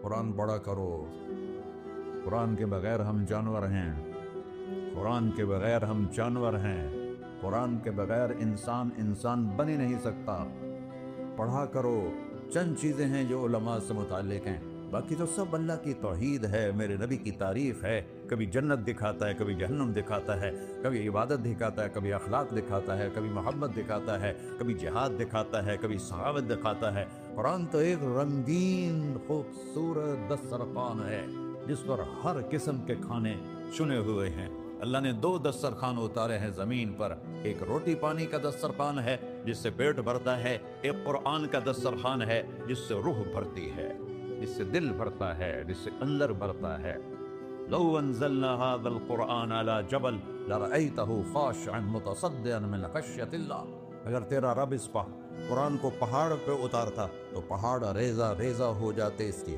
قرآن پڑھا کرو. قرآن کے بغیر ہم جانور ہیں. قرآن کے بغیر ہم جانور ہیں. قرآن کے بغیر انسان بن ہی نہیں سکتا. پڑھا کرو. چند چیزیں ہیں جو علماء سے متعلق ہیں، باقی تو سب اللہ کی توحید ہے، میرے نبی کی تعریف ہے. کبھی جنت دکھاتا ہے، کبھی جہنم دکھاتا ہے، کبھی عبادت دکھاتا ہے، کبھی اخلاق دکھاتا ہے، کبھی محبت دکھاتا ہے، کبھی جہاد دکھاتا ہے، کبھی صحابت دکھاتا ہے. قرآن تو ایک رنگین خوبصورت دسترخوان ہے جس پر ہر قسم کے کھانے چنے ہوئے ہیں. اللہ نے 2 دسترخوان اتارے ہیں زمین پر. ایک روٹی پانی کا دسترخوان ہے جس سے پیٹ بھرتا ہے، ایک قرآن کا دسترخوان ہے جس سے روح بھرتی ہے، جس سے دل بھرتا ہے، جس سے اندر بھرتا ہے. لو انزلنا هذا القرآن على جبل لرأيته خاشعا متصدعا من خشية اللہ. اگر تیرا رب اس قرآن کو پہاڑ پہ اتارتا تو پہاڑ ریزہ ریزہ ہو جاتے اس کی